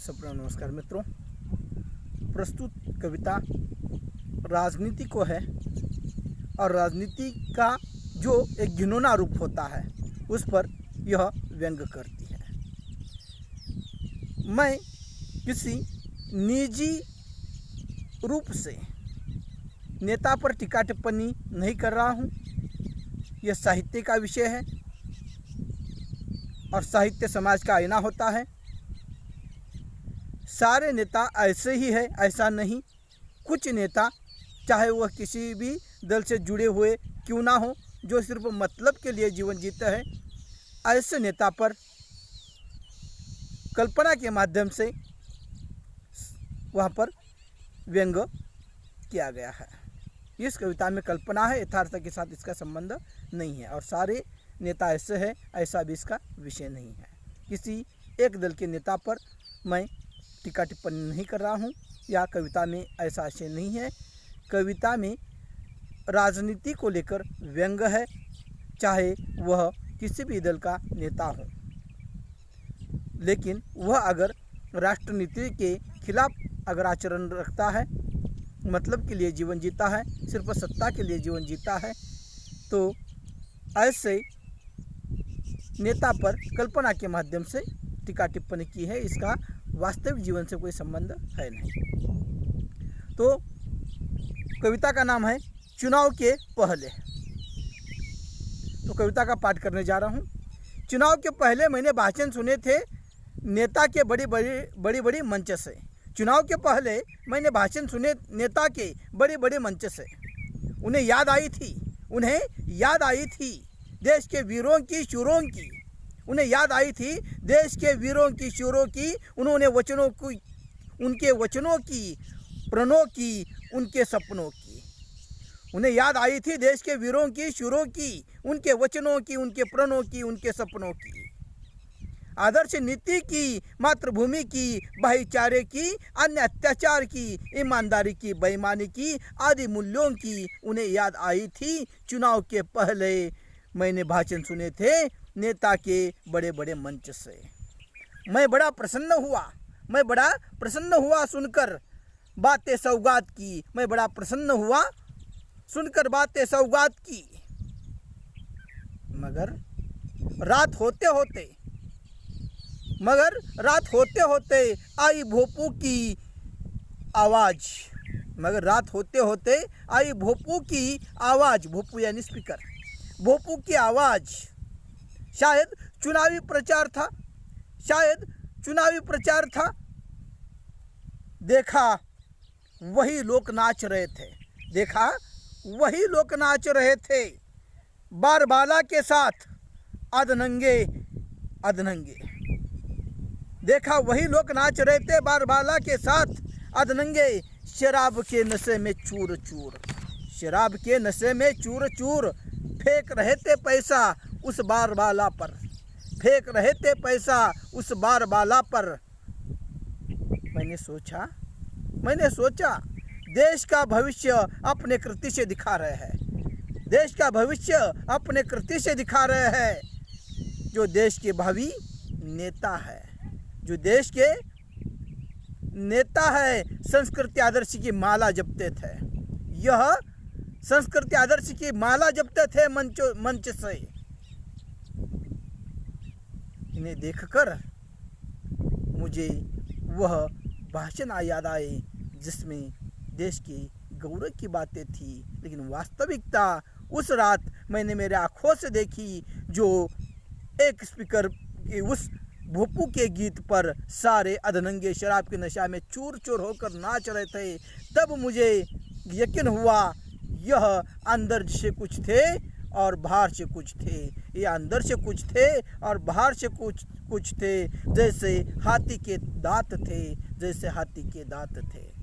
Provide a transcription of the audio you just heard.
सबको नमस्कार मित्रों। प्रस्तुत कविता राजनीति को है और राजनीति का जो एक घिनौना रूप होता है उस पर यह व्यंग करती है। मैं किसी निजी रूप से नेता पर टीका टिप्पणी नहीं कर रहा हूँ। यह साहित्य का विषय है और साहित्य समाज का आईना होता है। सारे नेता ऐसे ही है ऐसा नहीं। कुछ नेता चाहे वह किसी भी दल से जुड़े हुए क्यों ना हो, जो सिर्फ मतलब के लिए जीवन जीते हैं, ऐसे नेता पर कल्पना के माध्यम से वहाँ पर व्यंग किया गया है। इस कविता में कल्पना है, यथार्थ के साथ इसका संबंध नहीं है और सारे नेता ऐसे हैं ऐसा भी इसका विषय नहीं है। किसी एक दल के नेता पर मैं टीका टिप्पणी नहीं कर रहा हूँ या कविता में ऐसा आशय नहीं है। कविता में राजनीति को लेकर व्यंग है, चाहे वह किसी भी दल का नेता हो, लेकिन वह अगर राष्ट्रनीति के खिलाफ अगर आचरण रखता है, मतलब के लिए जीवन जीता है, सिर्फ सत्ता के लिए जीवन जीता है, तो ऐसे नेता पर कल्पना के माध्यम से टीका टिप्पणी की है। इसका वास्तविक जीवन से कोई संबंध है नहीं। तो कविता का नाम है चुनाव के पहले। तो कविता का पाठ करने जा रहा हूँ। चुनाव के पहले मैंने भाषण सुने थे नेता के बड़ी बड़ी मंच से। चुनाव के पहले मैंने भाषण सुने नेता के बड़े मंच से। उन्हें याद आई थी देश के वीरों की शूरों की। उन्हें याद आई थी देश के वीरों की शूरों की। उन्होंने उनके वचनों की, प्रणों की, उनके सपनों की। उन्हें याद आई थी देश के वीरों की शूरों की, उनके वचनों की, उनके प्रणों की, उनके सपनों की। आदर्श नीति की, मातृभूमि की, भाईचारे की, अन्य अत्याचार की, ईमानदारी की, बेईमानी की, आदि मूल्यों की उन्हें याद आई थी। चुनाव के पहले मैंने भाषण सुने थे नेता के बड़े मंच से। मैं बड़ा प्रसन्न हुआ सुनकर बातें सौगात की। मैं बड़ा प्रसन्न हुआ सुनकर बातें सौगात की। मगर रात होते होते आई भोपू की आवाज। भोपू यानी स्पीकर। भोपू की आवाज। शायद चुनावी प्रचार था। देखा वही लोग नाच रहे थे बारबाला के साथ अधनंगे। देखा वही लोग नाच रहे थे बारबाला के साथ अधनंगे। शराब के नशे में चूर फेंक रहे थे पैसा उस बारबाला पर। मैंने सोचा देश का भविष्य अपने कृति से दिखा रहे हैं। जो देश के भावी नेता है, संस्कृति आदर्श की माला जपते थे। यह संस्कृति आदर्श की माला जपते थे मंच से। इन्हें देखकर मुझे वह भाषण याद आए जिसमें देश के गौरव की बातें थी, लेकिन वास्तविकता उस रात मैंने मेरे आँखों से देखी, जो एक स्पीकर के उस भोपू के गीत पर सारे अधनंगे शराब के नशा में चूर होकर नाच रहे थे। तब मुझे यकीन हुआ यह अंदर से कुछ थे और बाहर से कुछ थे। ये अंदर से कुछ थे और बाहर से कुछ थे, जैसे हाथी के दांत थे।